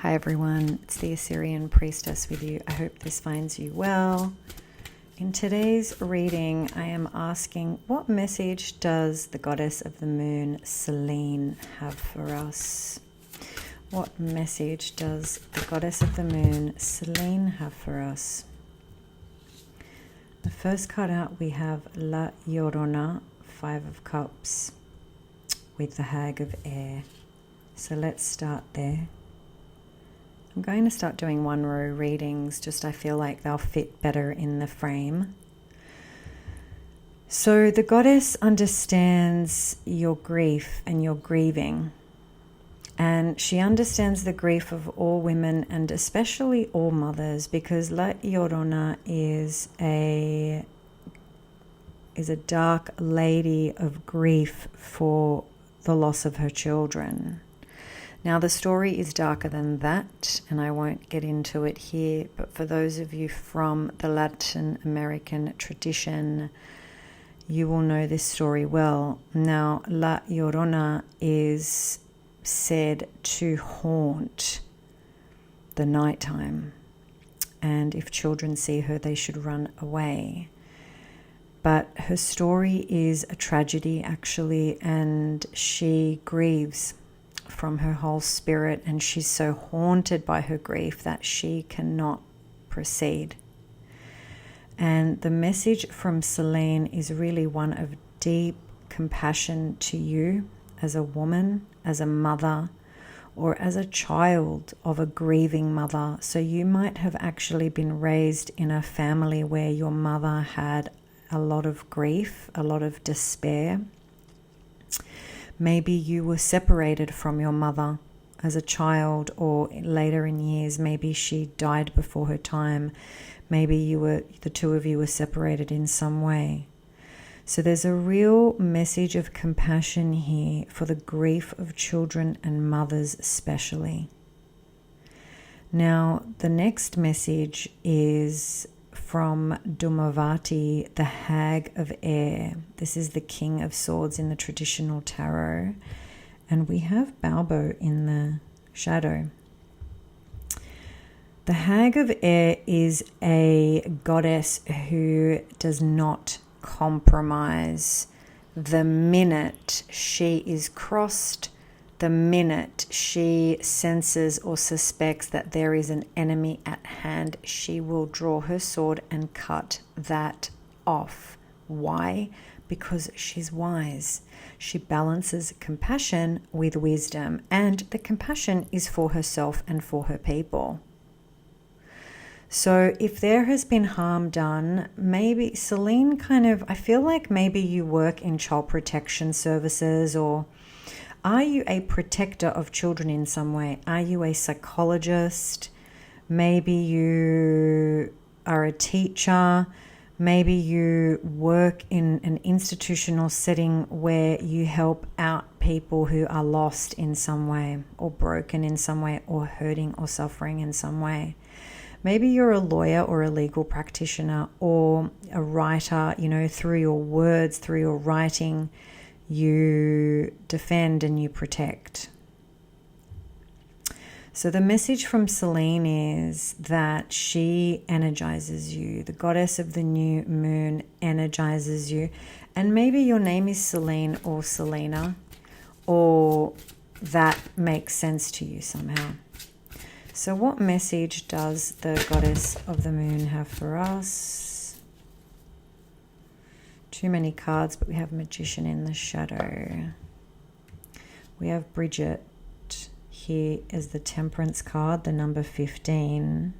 Hi everyone, it's the Assyrian priestess with you. I hope this finds you well. In today's reading, I am asking, what message does the goddess of the moon, Selene, have for us? What message does the goddess of the moon, Selene, have for us? The first card out, we have La Llorona, Five of Cups, with the Hag of Air. So let's start there. I'm going to start doing one row readings, just I feel like they'll fit better in the frame. So the goddess understands your grief and your grieving, and she understands the grief of all women and especially all mothers, because La Llorona is a dark lady of grief for the loss of her children. Now, the story is darker than that, and I won't get into it here, but for those of you from the Latin American tradition, you will know this story well. Now, La Llorona is said to haunt the nighttime, and if children see her, they should run away. But her story is a tragedy, actually, and she grieves from her whole spirit, and she's so haunted by her grief that she cannot proceed. And the message from Selene is really one of deep compassion to you as a woman, as a mother, or as a child of a grieving mother. So you might have actually been raised in a family where your mother had a lot of grief, a lot of despair. Maybe you were separated from your mother as a child, or later in years, maybe she died before her time. Maybe the two of you were separated in some way. So there's a real message of compassion here for the grief of children and mothers especially. Now, the next message is from Dumavati, the Hag of Air. This is the King of Swords in the traditional tarot. And we have Balbo in the shadow. The Hag of Air is a goddess who does not compromise the minute she is crossed. The minute she senses or suspects that there is an enemy at hand, she will draw her sword and cut that off. Why? Because she's wise. She balances compassion with wisdom, and the compassion is for herself and for her people. So if there has been harm done, maybe Selene I feel like maybe you work in child protection services, or are you a protector of children in some way? Are you a psychologist? Maybe you are a teacher. Maybe you work in an institutional setting where you help out people who are lost in some way, or broken in some way, or hurting or suffering in some way. Maybe you're a lawyer or a legal practitioner or a writer, through your words, through your writing, you defend and you protect. So the message from Selene is that she energizes you. The goddess of the new moon energizes you. And maybe your name is Selene or Selena, or that makes sense to you somehow. So what message does the goddess of the moon have for us? Too many cards, but we have Magician in the shadow. We have Bridget here as the Temperance card, the number 15.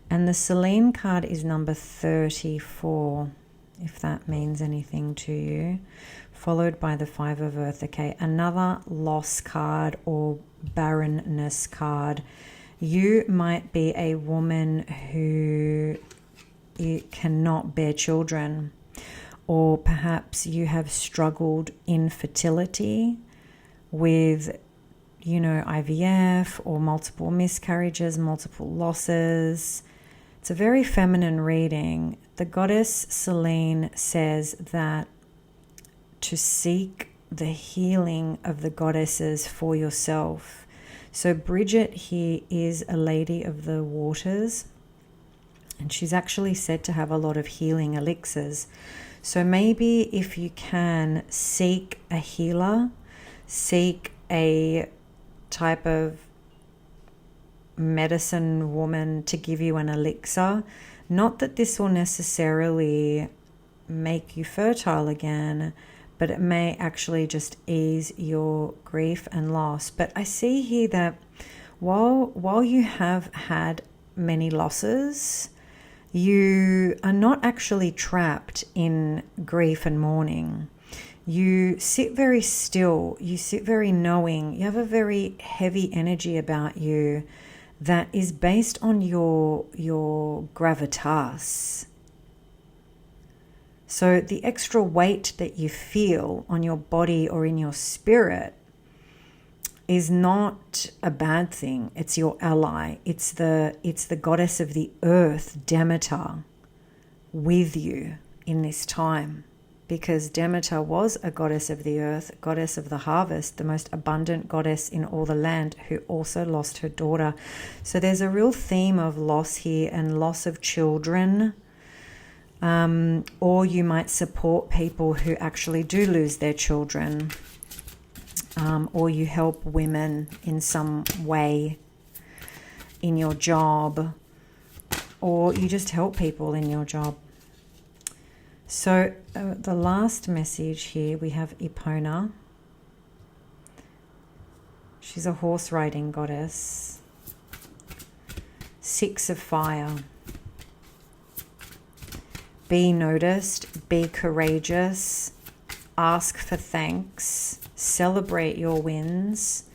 And the Selene card is number 34, if that means anything to you. Followed by the Five of Earth. Okay, another loss card or barrenness card. You might be a woman who cannot bear children, or perhaps you have struggled in fertility with IVF, or multiple miscarriages, multiple losses. It's a very feminine reading. The goddess Selene says that to seek the healing of the goddesses for yourself, So Bridget here is a lady of the waters, and she's actually said to have a lot of healing elixirs. So maybe if you can, seek a healer, seek a type of medicine woman to give you an elixir. Not that this will necessarily make you fertile again, but it may actually just ease your grief and loss. But I see here that while you have had many losses, you are not actually trapped in grief and mourning. You sit very still, you sit very knowing, you have a very heavy energy about you that is based on your gravitas. So the extra weight that you feel on your body or in your spirit is not a bad thing. It's your ally. It's the goddess of the earth, Demeter, with you in this time. Because Demeter was a goddess of the earth, goddess of the harvest, the most abundant goddess in all the land, who also lost her daughter. So there's a real theme of loss here and loss of children. Or you might support people who actually do lose their children. Or you help women in some way in your job. Or you just help people in your job. So the last message here, we have Epona. She's a horse riding goddess. 6 of fire. Be noticed, be courageous, ask for thanks, celebrate your wins.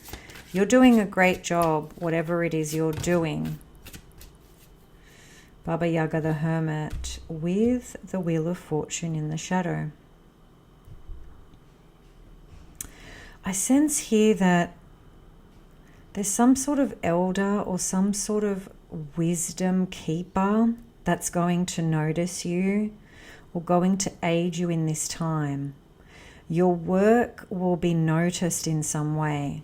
You're doing a great job, whatever it is you're doing. Baba Yaga the Hermit with the Wheel of Fortune in the shadow. I sense here that there's some sort of elder or some sort of wisdom keeper that's going to notice you or going to aid you in this time. Your work will be noticed in some way.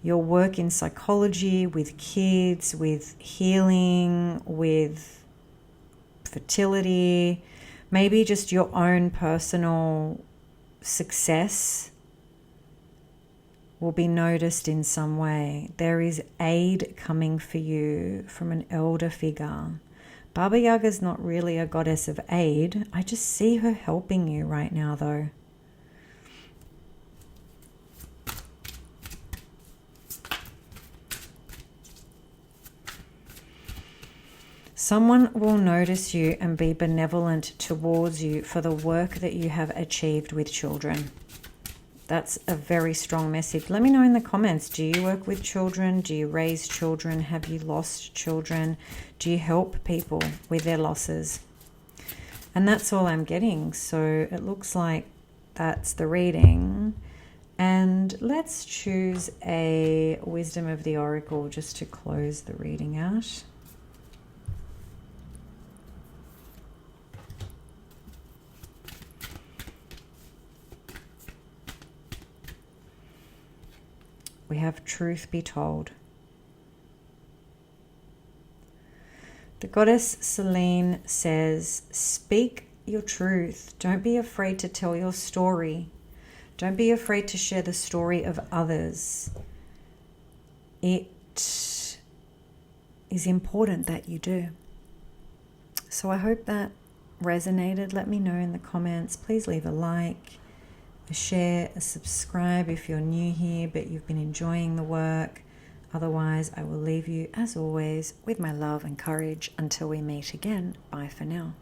Your work in psychology, with kids, with healing, with fertility, maybe just your own personal success will be noticed in some way. There is aid coming for you from an elder figure. Baba Yaga is not really a goddess of aid. I just see her helping you right now, though. Someone will notice you and be benevolent towards you for the work that you have achieved with children. That's a very strong message. Let me know in the comments. Do you work with children? Do you raise children? Have you lost children? Do you help people with their losses? And that's all I'm getting. So it looks like that's the reading. And let's choose a Wisdom of the Oracle just to close the reading out. We have Truth Be Told. The goddess Selene says, speak your truth. Don't be afraid to tell your story. Don't be afraid to share the story of others. It is important that you do. So I hope that resonated. Let me know in the comments. Please leave a like, a share, a subscribe if you're new here but you've been enjoying the work. Otherwise, I will leave you as always with my love and courage until we meet again. Bye for now.